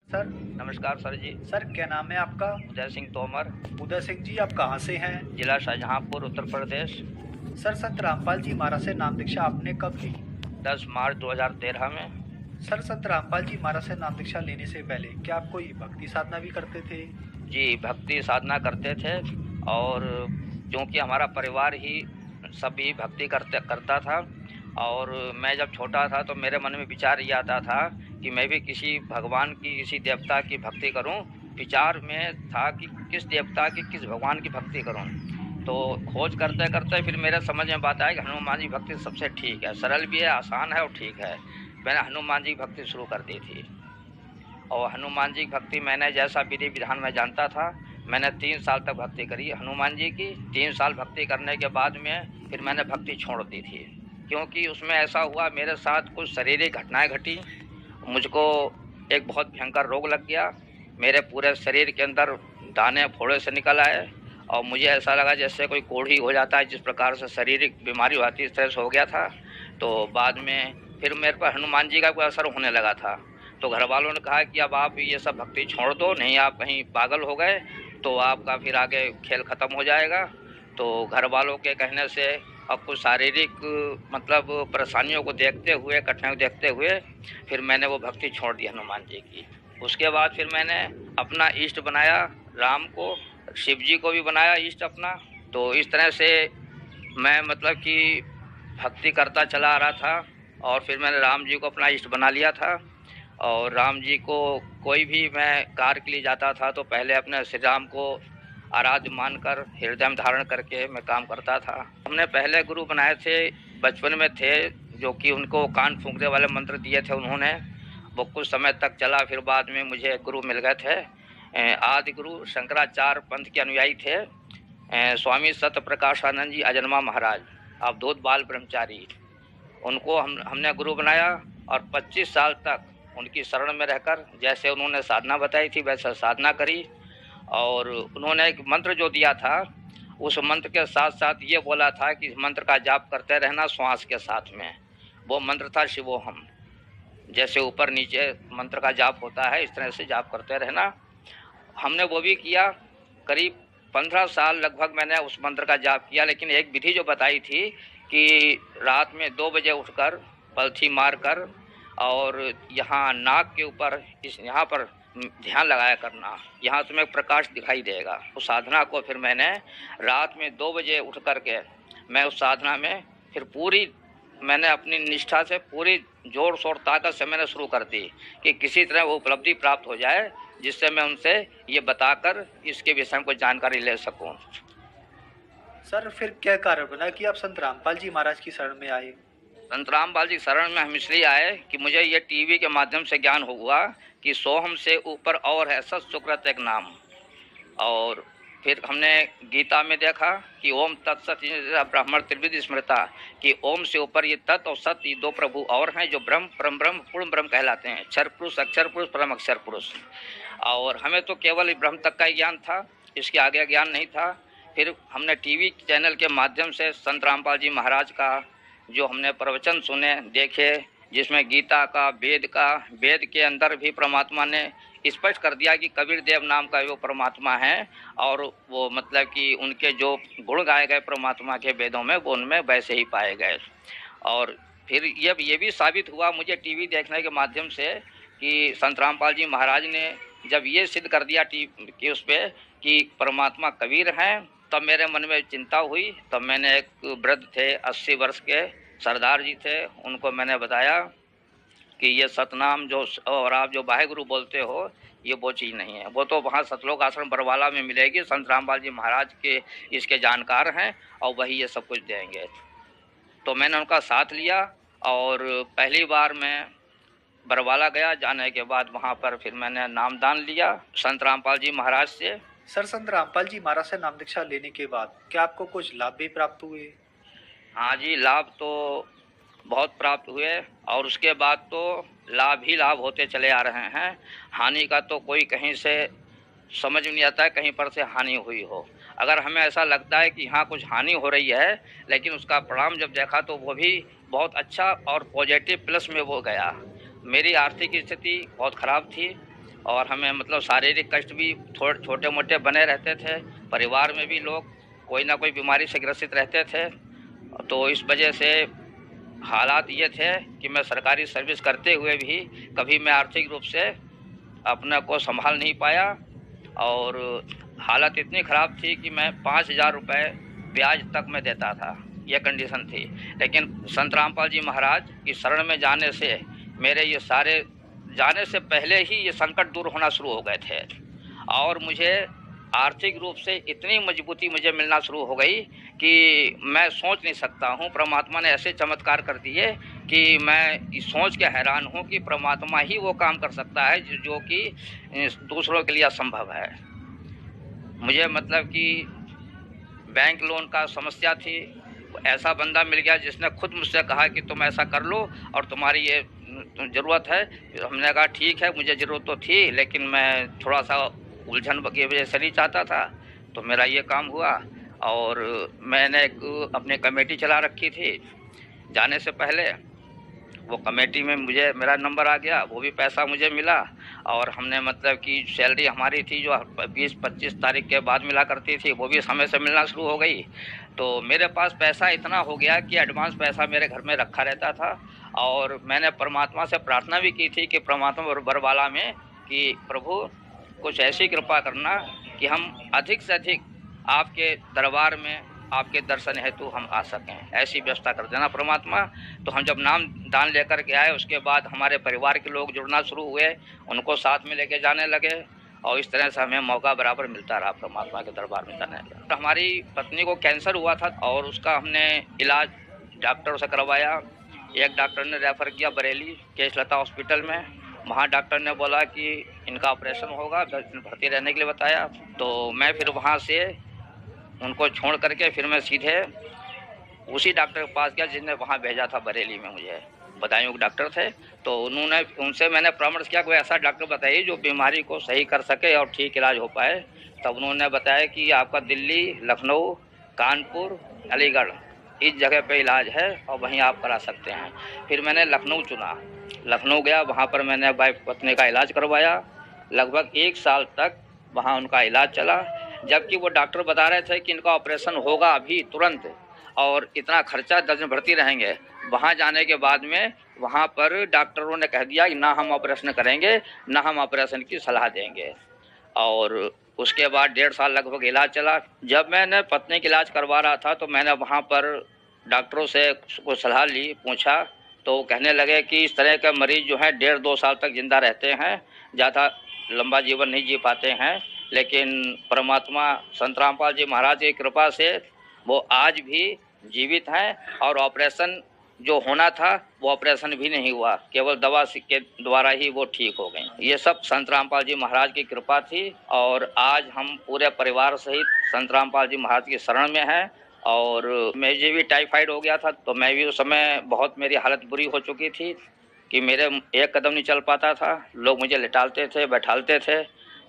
Sir. नमस्कार sir जी। Sir, क्या नाम है आपका? उदय सिंह तोमर। उदय सिंह जी, आप कहाँ से हैं? जिला शाहजहांपुर, उत्तर प्रदेश। सर, संत रामपाल जी महाराज से नाम दीक्षा आपने कब ली? 10 मार्च 2013 में। सर, संत रामपाल जी महाराज से नाम दीक्षा लेने से पहले क्या आप कोई भक्ति साधना भी करते थे? जी, भक्ति साधना करते थे। और क्योंकि हमारा परिवार ही सभी भक्ति करता था। और मैं जब छोटा था तो मेरे मन में विचार ये आता था कि मैं भी किसी भगवान की, किसी देवता की भक्ति करूं। विचार में था कि किस देवता की, किस भगवान की भक्ति करूं। तो खोज करते करते फिर मेरे समझ में बात आई कि हनुमान जी भक्ति सबसे ठीक है, सरल भी है, आसान है और ठीक है। मैंने हनुमान जी की भक्ति शुरू कर दी थी। और हनुमान जी की भक्ति मैंने जैसा विधि विधान में जानता था, मैंने 3 साल तक भक्ति करी हनुमान जी की। 3 साल भक्ति करने के बाद में फिर मैंने भक्ति छोड़ दी थी, क्योंकि उसमें ऐसा हुआ मेरे साथ कुछ शारीरिक घटनाएं घटी। मुझको एक बहुत भयंकर रोग लग गया। मेरे पूरे शरीर के अंदर दाने फोड़े से निकल आए और मुझे ऐसा लगा जैसे कोई कोढ़ी हो जाता है, जिस प्रकार से शारीरिक बीमारी होती है, इस तरह से हो गया था। तो बाद में फिर मेरे पर हनुमान जी का कोई असर होने लगा था। तो घर वालों ने कहा कि अब आप ये सब भक्ति छोड़ दो, नहीं आप कहीं पागल हो गए तो आपका फिर आगे खेल ख़त्म हो जाएगा। तो घर वालों के कहने से अब कुछ शारीरिक मतलब परेशानियों को देखते हुए, कठिनाइयों को देखते हुए फिर मैंने वो भक्ति छोड़ दी हनुमान जी की। उसके बाद फिर मैंने अपना इष्ट बनाया राम को, शिव जी को भी बनाया इष्ट अपना। तो इस तरह से मैं मतलब कि भक्ति करता चला आ रहा था। और फिर मैंने राम जी को अपना इष्ट बना लिया था। और राम जी को कोई भी मैं कार्य के लिए जाता था तो पहले अपने श्री राम को आराध्य मानकर हृदय में धारण करके मैं काम करता था। हमने पहले गुरु बनाए थे, बचपन में थे, जो कि उनको कान फूंकने वाले मंत्र दिए थे उन्होंने। वो कुछ समय तक चला, फिर बाद में मुझे गुरु मिल गए थे। आदि गुरु शंकराचार्य पंथ के अनुयायी थे, स्वामी सत्य प्रकाशानंद जी अजन्मा महाराज, अवधूत बाल ब्रह्मचारी। उनको हमने गुरु बनाया और 25 साल तक उनकी शरण में रहकर जैसे उन्होंने साधना बताई थी वैसा साधना करी। और उन्होंने एक मंत्र जो दिया था, उस मंत्र के साथ साथ ये बोला था कि मंत्र का जाप करते रहना श्वास के साथ में। वो मंत्र था शिवोहम। जैसे ऊपर नीचे मंत्र का जाप होता है, इस तरह से जाप करते रहना। हमने वो भी किया। करीब 15 साल लगभग मैंने उस मंत्र का जाप किया। लेकिन एक विधि जो बताई थी कि रात में 2 बजे उठकर पलथी मारकर और यहाँ नाक के ऊपर यहाँ पर ध्यान लगाया करना, यहाँ तुम्हें प्रकाश दिखाई देगा। उस साधना को फिर मैंने रात में 2 बजे उठ करके मैं उस साधना में फिर पूरी मैंने अपनी निष्ठा से पूरी जोर शोर ताकत से मैंने शुरू कर दी कि किसी तरह वो उपलब्धि प्राप्त हो जाए, जिससे मैं उनसे ये बताकर इसके विषय में कोई जानकारी ले सकूं। सर, फिर क्या कारण बना कि आप संत रामपाल जी महाराज की शरण में आए? संत रामपाल जी शरण में हम इसलिए आए कि मुझे ये टीवी के माध्यम से ज्ञान हुआ कि सोहम से ऊपर और है सत सुकृत एक नाम। और फिर हमने गीता में देखा कि ओम तत्सत ब्राह्मण त्रिविध स्मृता, कि ओम से ऊपर ये तत् और सत, ये 2 प्रभु और हैं जो ब्रह्म, परम ब्रह्म, पूर्ण ब्रह्म कहलाते हैं। क्षर पुरुष, अक्षर पुरुष, परम अक्षर पुरुष। और हमें तो केवल ब्रह्म तक का ही ज्ञान था, इसके आगे ज्ञान नहीं था। फिर हमने टीवी चैनल के माध्यम से संत रामपाल जी महाराज का जो हमने प्रवचन सुने, देखे, जिसमें गीता का, वेद के अंदर भी परमात्मा ने स्पष्ट कर दिया कि कबीर देव नाम का वो परमात्मा है। और वो मतलब कि उनके जो गुण गाए गए परमात्मा के वेदों में, वो उनमें वैसे ही पाए गए। और फिर ये भी साबित हुआ मुझे टीवी देखने के माध्यम से कि संत रामपाल जी महाराज ने जब ये सिद्ध कर दिया टीवी के उस पर कि परमात्मा कबीर हैं, तब मेरे मन में चिंता हुई। तब मैंने एक वृद्ध थे 80 वर्ष के सरदार जी थे, उनको मैंने बताया कि ये सतनाम जो और आप जो वाहेगुरु बोलते हो, ये वो चीज़ नहीं है। वो तो वहाँ सतलोक आश्रम बरवाला में मिलेगी, संत रामपाल जी महाराज के इसके जानकार हैं और वही ये सब कुछ देंगे। तो मैंने उनका साथ लिया और पहली बार मैं बरवाला गया। जाने के बाद वहाँ पर फिर मैंने नामदान लिया संत रामपाल जी महाराज से। सर, संत रामपाल जी महाराज से नाम दीक्षा लेने के बाद क्या आपको कुछ लाभ भी प्राप्त हुए? हाँ जी, लाभ तो बहुत प्राप्त हुए और उसके बाद तो लाभ ही लाभ होते चले आ रहे हैं। हानि का तो कोई कहीं से समझ नहीं आता है, कहीं पर से हानि हुई हो। अगर हमें ऐसा लगता है कि हाँ कुछ हानि हो रही है, लेकिन उसका परिणाम जब देखा तो वो भी बहुत अच्छा और पॉजिटिव प्लस में वो गया। मेरी आर्थिक स्थिति बहुत ख़राब थी और हमें मतलब शारीरिक कष्ट भी थोड़े छोटे मोटे बने रहते थे। परिवार में भी लोग कोई ना कोई बीमारी से ग्रसित रहते थे। तो इस वजह से हालात ये थे कि मैं सरकारी सर्विस करते हुए भी कभी मैं आर्थिक रूप से अपने को संभाल नहीं पाया और हालत इतनी ख़राब थी कि मैं 5,000 रुपये ब्याज तक मैं देता था, ये कंडीशन थी। लेकिन संत रामपाल जी महाराज की शरण में जाने से मेरे ये सारे जाने से पहले ही ये संकट दूर होना शुरू हो गए थे और मुझे आर्थिक रूप से इतनी मजबूती मुझे मिलना शुरू हो गई कि मैं सोच नहीं सकता हूँ। परमात्मा ने ऐसे चमत्कार कर दिए कि मैं इस सोच के हैरान हूँ कि परमात्मा ही वो काम कर सकता है जो कि दूसरों के लिए असंभव है। मुझे मतलब कि बैंक लोन का समस्या थी, ऐसा बंदा मिल गया जिसने खुद मुझसे कहा कि तुम ऐसा कर लो और तुम्हारी ये ज़रूरत है। हमने कहा ठीक है, मुझे ज़रूरत तो थी लेकिन मैं थोड़ा सा उलझन की वजह से नहीं चाहता था, तो मेरा ये काम हुआ। और मैंने एक अपनी कमेटी चला रखी थी। जाने से पहले वो कमेटी में मुझे मेरा नंबर आ गया, वो भी पैसा मुझे मिला और हमने मतलब कि सैलरी हमारी थी जो 20-25 तारीख के बाद मिला करती थी, वो भी समय से मिलना शुरू हो गई। तो मेरे पास पैसा इतना हो गया कि एडवांस पैसा मेरे घर में रखा रहता था और मैंने परमात्मा से प्रार्थना भी की थी कि परमात्मा बरवाला में कि प्रभु कुछ ऐसी कृपा करना कि हम अधिक से अधिक आपके दरबार में आपके दर्शन हेतु हम आ सकें, ऐसी व्यवस्था कर देना परमात्मा। तो हम जब नाम दान लेकर के आए उसके बाद हमारे परिवार के लोग जुड़ना शुरू हुए, उनको साथ में लेके जाने लगे और इस तरह से हमें मौका बराबर मिलता रहा परमात्मा के दरबार में जाने का। तो हमारी पत्नी को कैंसर हुआ था और उसका हमने इलाज डॉक्टरों से करवाया। एक डॉक्टर ने रेफ़र किया बरेली केश लता हॉस्पिटल में, वहाँ डॉक्टर ने बोला कि इनका ऑपरेशन होगा, 10 दिन भर्ती रहने के लिए बताया। तो मैं फिर वहाँ से उनको छोड़ करके फिर मैं सीधे उसी डॉक्टर के पास गया जिसने वहाँ भेजा था बरेली में, मुझे बदायूं के डॉक्टर थे। तो उनसे मैंने परामर्श किया कोई ऐसा डॉक्टर बताइए जो बीमारी को सही कर सके और ठीक इलाज हो पाए। तब उन्होंने बताया कि आपका दिल्ली, लखनऊ, कानपुर, अलीगढ़ इस जगह पे इलाज है और वहीं आप करा सकते हैं। फिर मैंने लखनऊ चुना, लखनऊ गया, वहाँ पर मैंने वाइफ पत्नी का इलाज करवाया। लगभग 1 साल तक वहाँ उनका इलाज चला, जबकि वो डॉक्टर बता रहे थे कि इनका ऑपरेशन होगा अभी तुरंत और इतना खर्चा 10 दिन भर्ती रहेंगे। वहाँ जाने के बाद में वहाँ पर डॉक्टरों ने कह दिया कि ना हम ऑपरेशन करेंगे ना हम ऑपरेशन की सलाह देंगे। और उसके बाद 1.5 साल लगभग इलाज चला। जब मैंने पत्नी का इलाज करवा रहा था तो मैंने वहाँ पर डॉक्टरों से कुछ सलाह ली, पूछा, तो वो कहने लगे कि इस तरह के मरीज़ जो हैं 1.5-2 साल तक ज़िंदा रहते हैं, ज़्यादा लंबा जीवन नहीं जी पाते हैं। लेकिन परमात्मा संत रामपाल जी महाराज की कृपा से वो आज भी जीवित हैं और ऑपरेशन जो होना था वो ऑपरेशन भी नहीं हुआ, केवल दवा के द्वारा ही वो ठीक हो गए। ये सब संत रामपाल जी महाराज की कृपा थी और आज हम पूरे परिवार सहित संत रामपाल जी महाराज की शरण में हैं। और मुझे भी टाइफाइड हो गया था, तो मैं भी उस समय बहुत मेरी हालत बुरी हो चुकी थी कि मेरे एक कदम नहीं चल पाता था, लोग मुझे लिटालते थे, बैठालते थे।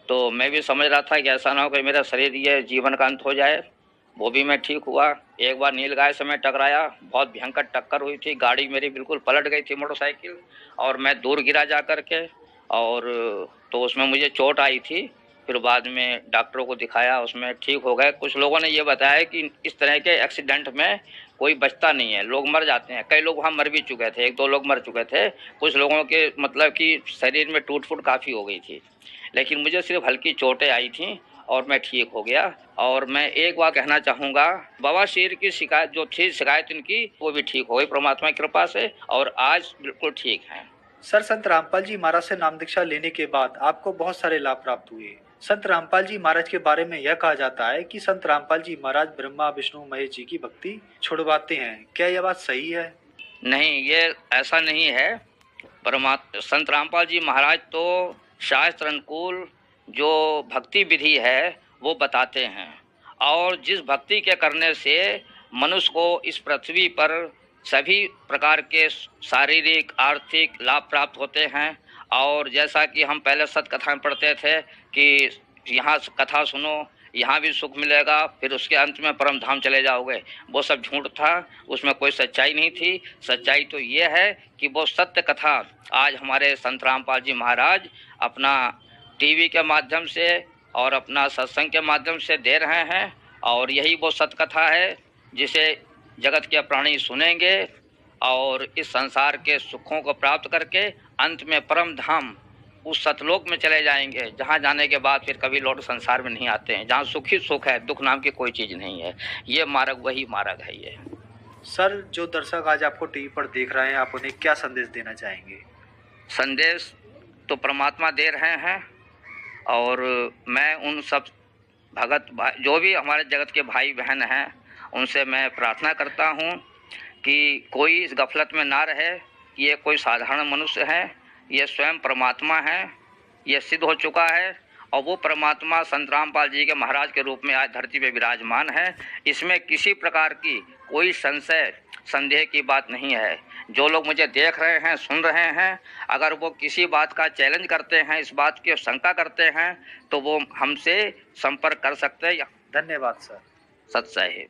तो मैं भी समझ रहा था कि ऐसा ना हो कि मेरा शरीर ये जीवन का अंत हो जाए। वो भी मैं ठीक हुआ। एक बार नीलगाय से मैं टकराया, बहुत भयंकर टक्कर हुई थी, गाड़ी मेरी बिल्कुल पलट गई थी मोटरसाइकिल और मैं दूर गिरा जा कर के, और तो उसमें मुझे चोट आई थी। फिर बाद में डॉक्टरों को दिखाया, उसमें ठीक हो गए। कुछ लोगों ने ये बताया कि इस तरह के एक्सीडेंट में कोई बचता नहीं है, लोग मर जाते हैं। कई लोग वहाँ मर भी चुके थे, 1-2 लोग मर चुके थे। कुछ लोगों के मतलब कि शरीर में टूट फूट काफ़ी हो गई थी, लेकिन मुझे सिर्फ हल्की चोटें आई थी और मैं ठीक हो गया। और मैं एक बात कहना चाहूँगा, बवासीर की शिकायत जो थी, शिकायत इनकी, वो भी ठीक हो गई परमात्मा की कृपा से और आज बिल्कुल ठीक हैं। सर, संत रामपाल जी महाराज से नाम दीक्षा लेने के बाद आपको बहुत सारे लाभ प्राप्त हुए। संत रामपाल जी महाराज के बारे में यह कहा जाता है कि संत रामपाल जी महाराज ब्रह्मा विष्णु महेश जी की भक्ति छुड़वाते हैं, क्या यह बात सही है? नहीं, ये ऐसा नहीं है। संत रामपाल जी महाराज तो शास्त्र अनुकूल जो भक्ति विधि है वो बताते हैं, और जिस भक्ति के करने से मनुष्य को इस पृथ्वी पर सभी प्रकार के शारीरिक आर्थिक लाभ प्राप्त होते हैं। और जैसा कि हम पहले सतकथा में पढ़ते थे कि यहाँ कथा सुनो, यहाँ भी सुख मिलेगा, फिर उसके अंत में परम धाम चले जाओगे, वो सब झूठ था, उसमें कोई सच्चाई नहीं थी। सच्चाई तो ये है कि वो सत्य कथा आज हमारे संत रामपाल जी महाराज अपना टीवी के माध्यम से और अपना सत्संग के माध्यम से दे रहे हैं। और यही वो सतकथा है जिसे जगत के प्राणी सुनेंगे और इस संसार के सुखों को प्राप्त करके अंत में परम धाम उस सतलोक में चले जाएंगे, जहाँ जाने के बाद फिर कभी लौट संसार में नहीं आते हैं, जहाँ सुख ही सुख है, दुख नाम की कोई चीज़ नहीं है। ये मार्ग वही मार्ग है। ये सर, जो दर्शक आज आपको टीवी पर देख रहे हैं, आप उन्हें क्या संदेश देना चाहेंगे? संदेश तो परमात्मा दे रहे हैं और मैं उन सब भगत जो भी हमारे जगत के भाई बहन हैं उनसे मैं प्रार्थना करता हूँ कि कोई इस गफलत में ना रहे कि ये कोई साधारण मनुष्य है, ये स्वयं परमात्मा है, ये सिद्ध हो चुका है। और वो परमात्मा संत रामपाल जी के महाराज के रूप में आज धरती पे विराजमान है। इसमें किसी प्रकार की कोई संशय संदेह की बात नहीं है। जो लोग मुझे देख रहे हैं, सुन रहे हैं, अगर वो किसी बात का चैलेंज करते हैं, इस बात की शंका करते हैं, तो वो हमसे संपर्क कर सकते हैं। धन्यवाद सर। सत साहिब।